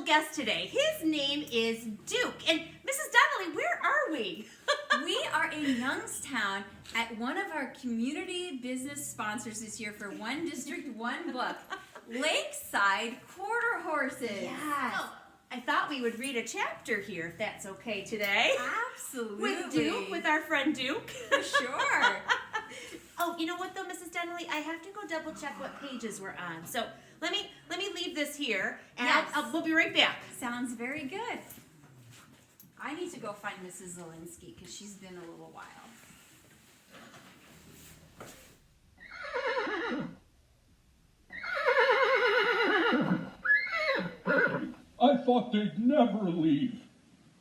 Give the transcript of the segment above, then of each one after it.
guest today. His name is Duke. And Mrs. Donnelly, where are we? We are in Youngstown at one of our community business sponsors this year for One District, One Book, Lakeside Quarter Horses. Yes. Oh, I thought we would read a chapter here, if that's okay today. Absolutely. With Duke, with our friend Duke. For sure. Oh, you know what though, Mrs. Donnelly? I have to go double check what pages we're on. So let me leave this here, and Yes. we'll be right back. Sounds very good. I need to go find Mrs. Zielinski because she's been a little while. I thought they'd never leave.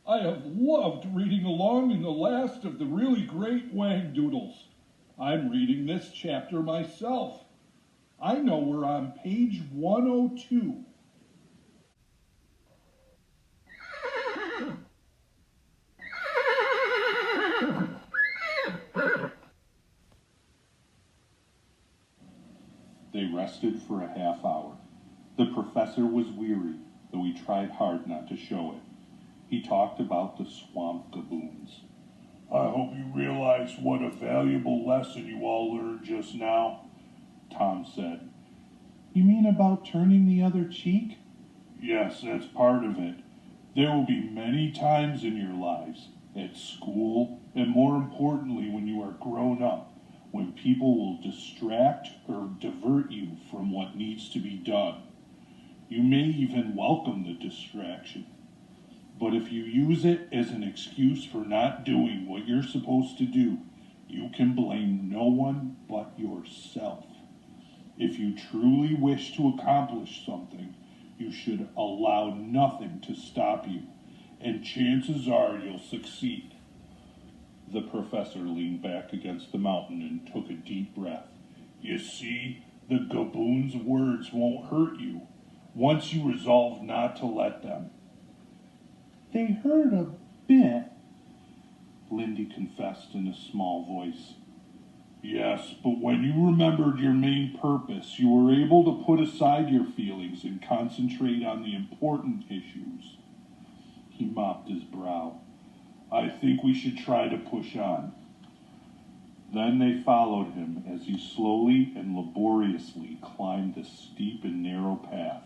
I have loved reading along in the last of the really great Wang Doodles. I'm reading this chapter myself. I know we're on page 102. They rested for a half hour. The professor was weary, though he tried hard not to show it. He talked about the swamp gaboons. I hope you realize what a valuable lesson you all learned just now, Tom said. You mean about turning the other cheek? Yes, that's part of it. There will be many times in your lives, at school, and more importantly when you are grown up, when people will distract or divert you from what needs to be done. You may even welcome the distraction. But if you use it as an excuse for not doing what you're supposed to do, you can blame no one but yourself. If you truly wish to accomplish something, you should allow nothing to stop you, and chances are you'll succeed. The professor leaned back against the mountain and took a deep breath. You see, the gaboon's words won't hurt you, once you resolve not to let them. They hurt a bit, Lindy confessed in a small voice. Yes, but when you remembered your main purpose, you were able to put aside your feelings and concentrate on the important issues. He mopped his brow. I think we should try to push on. Then they followed him as he slowly and laboriously climbed the steep and narrow path.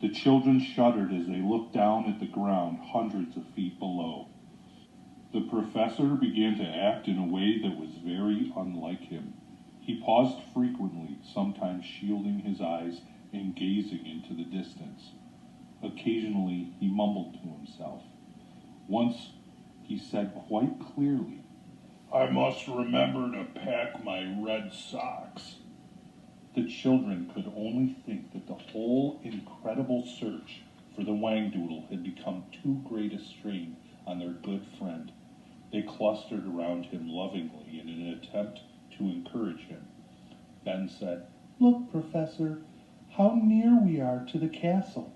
The children shuddered as they looked down at the ground hundreds of feet below. The professor began to act in a way that was very unlike him. He paused frequently, sometimes shielding his eyes and gazing into the distance. Occasionally, he mumbled to himself. Once, he said quite clearly, I must remember to pack my red socks. The children could only think that the whole incredible search for the Wangdoodle had become too great a strain on their good friend. They clustered around him lovingly in an attempt to encourage him. Ben said, Look, Professor, how near we are to the castle.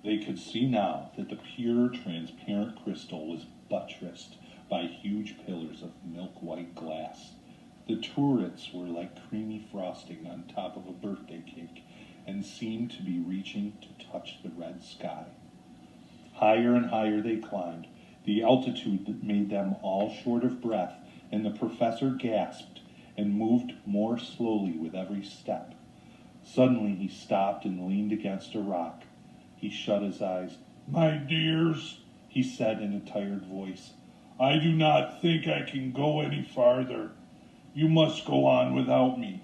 They could see now that the pure, transparent crystal was buttressed by huge pillars of milk-white glass. The turrets were like creamy frosting on top of a birthday cake and seemed to be reaching to touch the red sky. Higher and higher they climbed, the altitude that made them all short of breath, and the professor gasped and moved more slowly with every step. Suddenly he stopped and leaned against a rock. He shut his eyes. My dears, he said in a tired voice, I do not think I can go any farther. You must go on without me.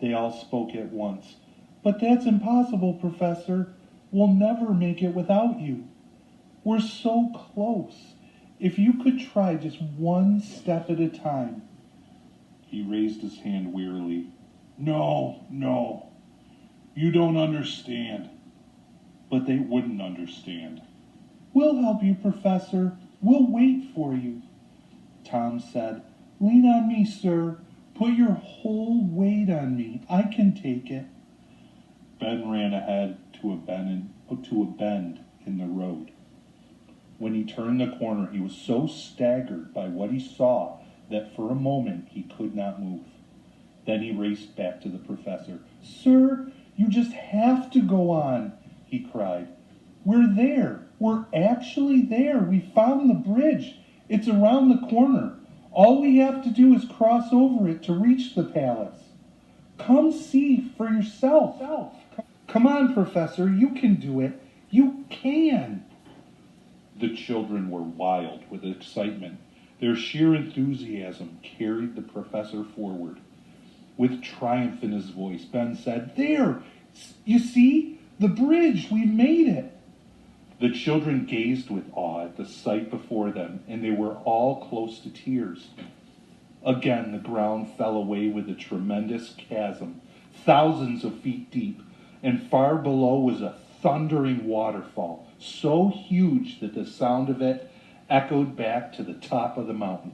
They all spoke at once. But that's impossible, Professor. We'll never make it without you. We're so close. If you could try just one step at a time. He raised his hand wearily. No. You don't understand. But they wouldn't understand. We'll help you, Professor. We'll wait for you. Tom said, Lean on me, sir. Put your whole weight on me. I can take it. Ben ran ahead to a bend in the road. When he turned the corner, he was so staggered by what he saw that for a moment he could not move. Then he raced back to the professor. Sir, you just have to go on, he cried. We're there. We're actually there. We found the bridge. It's around the corner. All we have to do is cross over it to reach the palace. Come see for yourself. Come on, Professor, you can do it. You can. The children were wild with excitement. Their sheer enthusiasm carried the professor forward. With triumph in his voice, Ben said, "There! You see? The bridge! We've made it!" The children gazed with awe at the sight before them, and they were all close to tears. Again, the ground fell away with a tremendous chasm, thousands of feet deep, and far below was a thundering waterfall, so huge that the sound of it echoed back to the top of the mountain.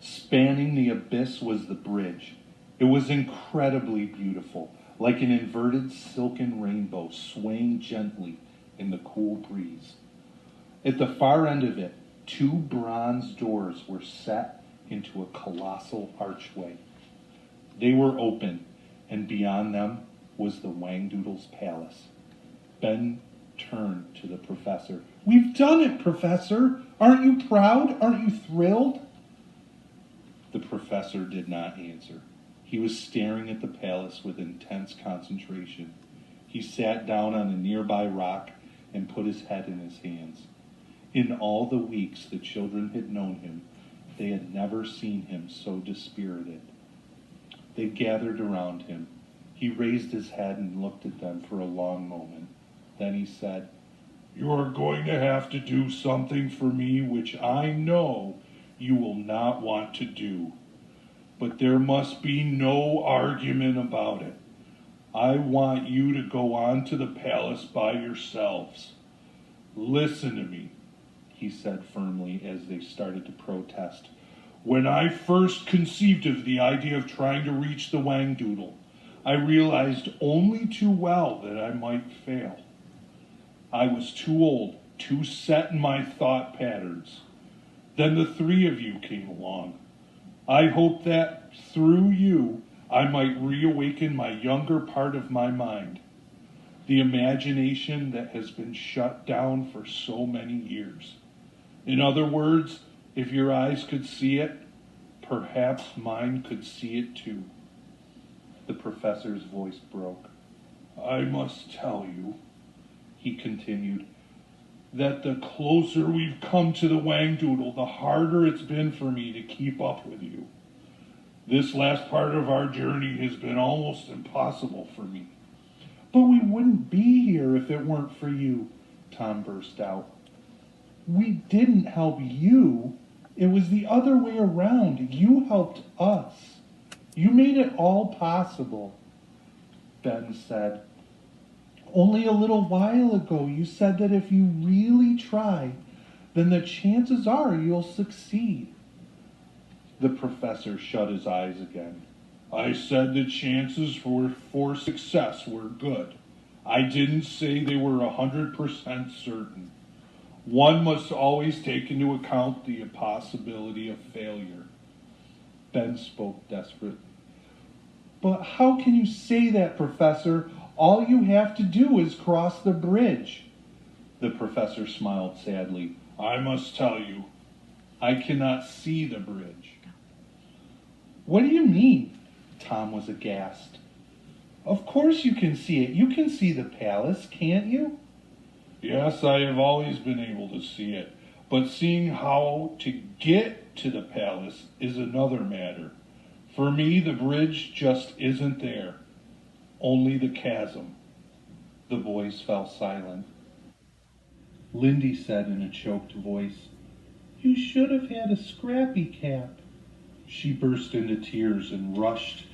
Spanning the abyss was the bridge. It was incredibly beautiful, like an inverted silken rainbow swaying gently in the cool breeze. At the far end of it, 2 bronze doors were set into a colossal archway. They were open, and beyond them was the Wangdoodle's palace. Ben turned to the professor. "We've done it, Professor! Aren't you proud? Aren't you thrilled?" The professor did not answer. He was staring at the palace with intense concentration. He sat down on a nearby rock and put his head in his hands. In all the weeks the children had known him, they had never seen him so dispirited. They gathered around him. He raised his head and looked at them for a long moment. Then he said, "You are going to have to do something for me which I know you will not want to do. But there must be no argument about it. I want you to go on to the palace by yourselves. Listen to me," he said firmly as they started to protest. "When I first conceived of the idea of trying to reach the Wangdoodle, I realized only too well that I might fail. I was too old, too set in my thought patterns. Then the 3 of you came along. I hoped that, through you, I might reawaken my younger part of my mind, the imagination that has been shut down for so many years. In other words, if your eyes could see it, perhaps mine could see it too." The professor's voice broke. "I must tell you," he continued, "that the closer we've come to the Wangdoodle, the harder it's been for me to keep up with you. This last part of our journey has been almost impossible for me." "But we wouldn't be here if it weren't for you," Tom burst out. "We didn't help you. It was the other way around. You helped us. You made it all possible." Ben said, "Only a little while ago you said that if you really try, then the chances are you'll succeed." The professor shut his eyes again. "I said the chances for success were good. I didn't say they were 100% certain. One must always take into account the possibility of failure." Ben spoke desperately. "But how can you say that, Professor? All you have to do is cross the bridge." The professor smiled sadly. "I must tell you, I cannot see the bridge." "What do you mean?" Tom was aghast. "Of course you can see it. You can see the palace, can't you?" "Yes, I have always been able to see it, but seeing how to get to the palace is another matter. For me, the bridge just isn't there. Only the chasm." The boys fell silent. Lindy said in a choked voice, "You should have had a scrappy cap." She burst into tears and rushed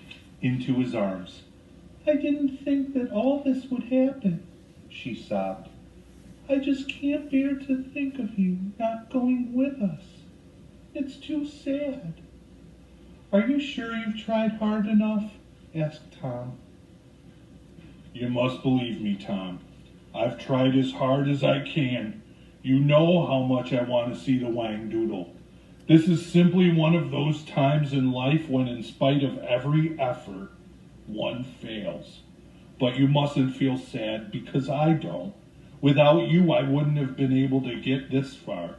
into his arms. "I didn't think that all this would happen," she sobbed. "I just can't bear to think of you not going with us. It's too sad." "Are you sure you've tried hard enough?" asked Tom. "You must believe me, Tom. I've tried as hard as I can. You know how much I want to see the Wangdoodle. This is simply one of those times in life when, in spite of every effort, one fails. But you mustn't feel sad, because I don't. Without you, I wouldn't have been able to get this far.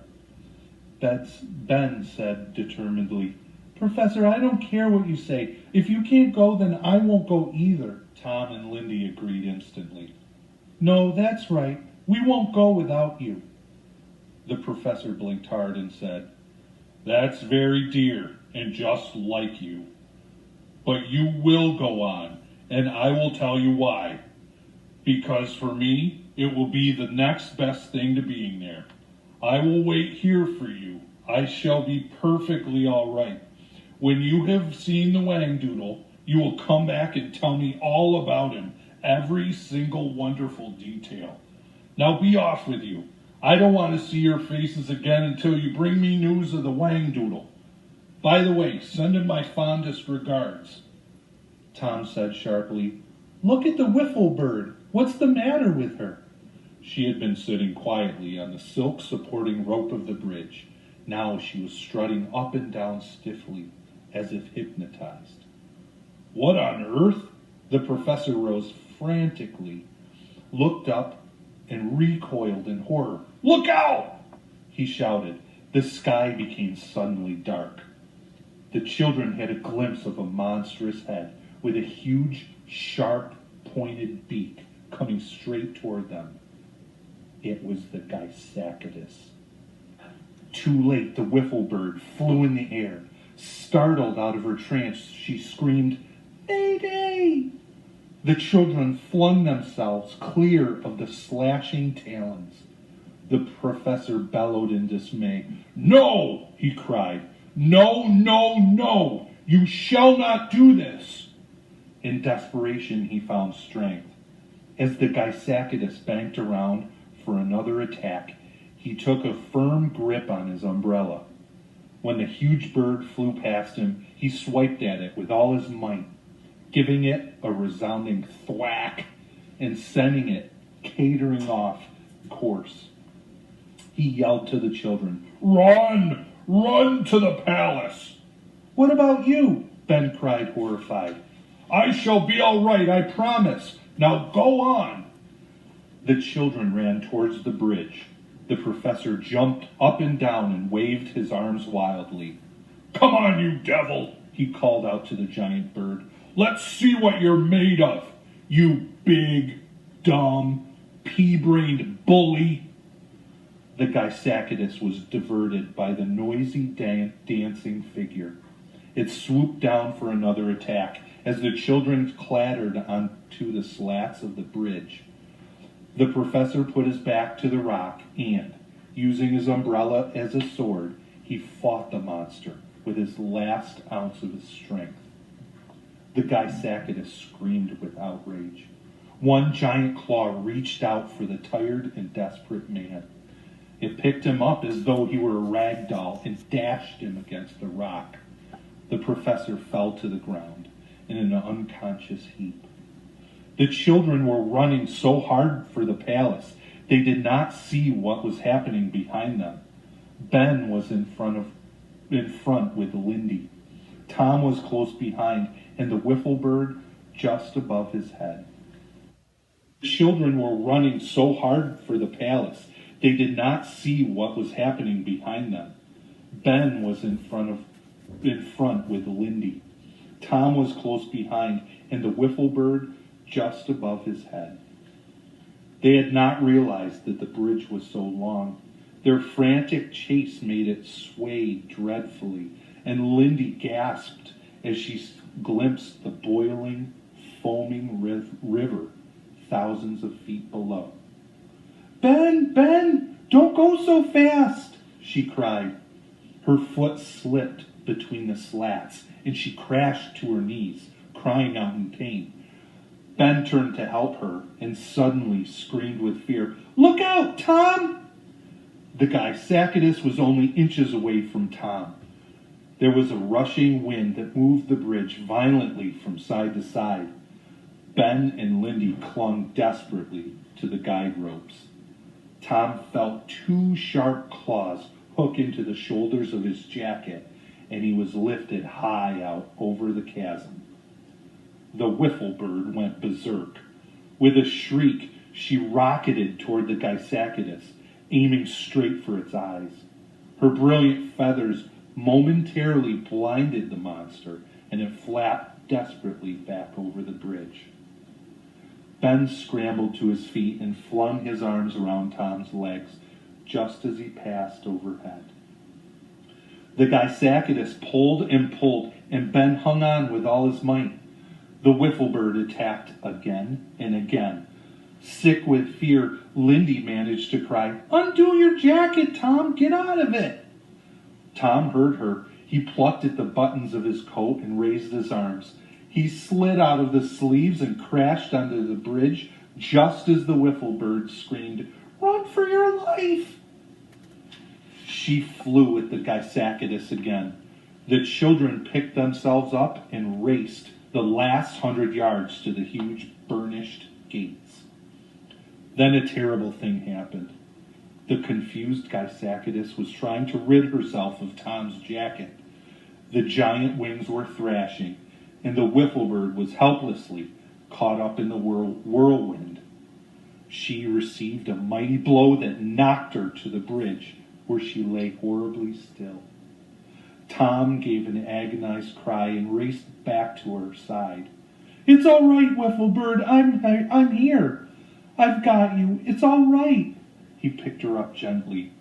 Ben said determinedly, Professor, I don't care what you say. If you can't go, then I won't go either. Tom and Lindy agreed instantly. No, that's right. We won't go without you. The professor blinked hard and said, That's very dear and just like you. But you will go on, and I will tell you why. Because for me, it will be the next best thing to being there. I will wait here for you. I shall be perfectly all right. When you have seen the Whangdoodle, you will come back and tell me all about him, every single wonderful detail. Now be off with you. I don't want to see your faces again until you bring me news of the Whangdoodle. By the way, send him my fondest regards. Tom said sharply, Look at the wiffle bird. What's the matter with her? She had been sitting quietly on the silk-supporting rope of the bridge. Now she was strutting up and down stiffly, as if hypnotized. What on earth? The professor rose frantically, looked up, and recoiled in horror. Look out! He shouted. The sky became suddenly dark. The children had a glimpse of a monstrous head with a huge, sharp, pointed beak coming straight toward them. It was the Gysacutus. Too late, the wiffle bird flew in the air. Startled out of her trance, she screamed, Mayday! The children flung themselves clear of the slashing talons. The professor bellowed in dismay. No, he cried. No, no, no! You shall not do this! In desperation, he found strength. As the Gysacutus banked around for another attack, he took a firm grip on his umbrella. When the huge bird flew past him, he swiped at it with all his might, giving it a resounding thwack and sending it catering off course. He yelled to the children, Run! Run to the palace! What about you? Ben cried, horrified. I shall be all right, I promise. Now go on. The children ran towards the bridge. The professor jumped up and down and waved his arms wildly. Come on, you devil, he called out to the giant bird. Let's see what you're made of, you big, dumb, pea-brained bully. The Gysacutus was diverted by the noisy dancing figure. It swooped down for another attack as the children clattered onto the slats of the bridge. The professor put his back to the rock and, using his umbrella as a sword, he fought the monster with his last ounce of his strength. The Gysacutus screamed with outrage. One giant claw reached out for the tired and desperate man. It picked him up as though he were a rag doll and dashed him against the rock. The professor fell to the ground in an unconscious heap. The children were running so hard for the palace, they did not see what was happening behind them. Ben was in front with Lindy. Tom was close behind, and the wiffle bird just above his head. The children were running so hard for the palace, they did not see what was happening behind them. Ben was in front with Lindy. Tom was close behind, and the wiffle bird just above his head. They had not realized that the bridge was so long. Their frantic chase made it sway dreadfully, and Lindy gasped as she glimpsed the boiling, foaming river thousands of feet below. Ben, don't go so fast, she cried. Her foot slipped between the slats, and she crashed to her knees, crying out in pain. Ben turned to help her and suddenly screamed with fear, Look out, Tom! The Gysacutus was only inches away from Tom. There was a rushing wind that moved the bridge violently from side to side. Ben and Lindy clung desperately to the guide ropes. Tom felt two sharp claws hook into the shoulders of his jacket, and he was lifted high out over the chasm. The wiffle bird went berserk. With a shriek, She rocketed toward the Gysacadus, aiming straight for its eyes. Her brilliant feathers momentarily blinded the monster, and it flapped desperately back over the bridge. Ben scrambled to his feet and flung his arms around Tom's legs just as he passed overhead. The Gysacadus pulled, and Ben hung on with all his might. The wiffle bird attacked again and again. Sick with fear, Lindy managed to cry, "Undo your jacket, Tom! Get out of it!" Tom heard her. He plucked at the buttons of his coat and raised his arms. He slid out of the sleeves and crashed onto the bridge just as the wiffle bird screamed, "Run for your life!" She flew at the Gysacadus again. The children picked themselves up and raced the last 100 yards to the huge burnished gates. Then a terrible thing happened. The confused Gysacadus was trying to rid herself of Tom's jacket. The giant wings were thrashing, and the wiffle bird was helplessly caught up in the whirlwind. She received a mighty blow that knocked her to the bridge, where she lay horribly still. Tom gave an agonized cry and raced back to her side. "It's all right, wiffle bird. I'm here. I've got you. It's all right." He picked her up gently.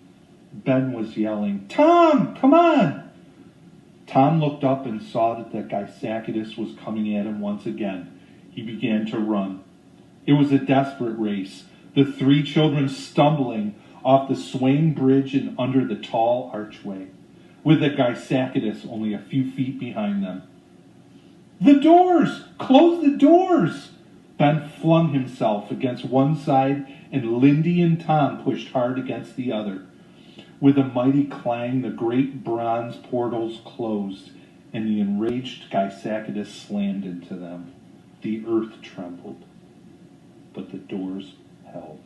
Ben was yelling, "Tom, come on!" Tom looked up and saw that the Gysacadus was coming at him once again. He began to run. It was a desperate race, the three children stumbling off the swaying bridge and under the tall archway, with the Gysacadus only a few feet behind them. "The doors! Close the doors!" Ben flung himself against one side, and Lindy and Tom pushed hard against the other. With a mighty clang, the great bronze portals closed, and the enraged Gysacadus slammed into them. The earth trembled, but the doors held.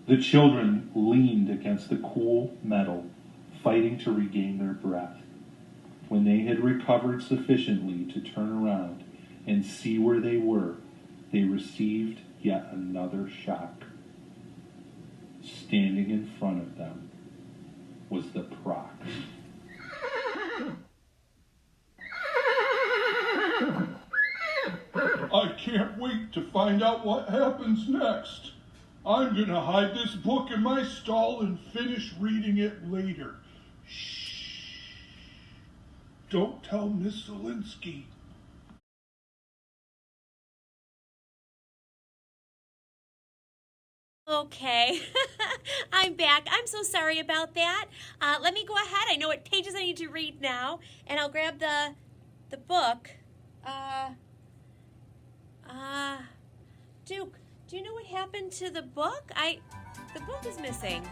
The children leaned against the cool metal, fighting to regain their breath. When they had recovered sufficiently to turn around and see where they were, they received yet another shock. Standing in front of them was the Proc. I can't wait to find out what happens next. I'm going to hide this book in my stall and finish reading it later. Shh. Don't tell Miss Zielinski. Okay, I'm back. I'm so sorry about that. Let me go ahead. I know what pages I need to read now, and I'll grab the book. Duke, do you know what happened to the book? The book is missing.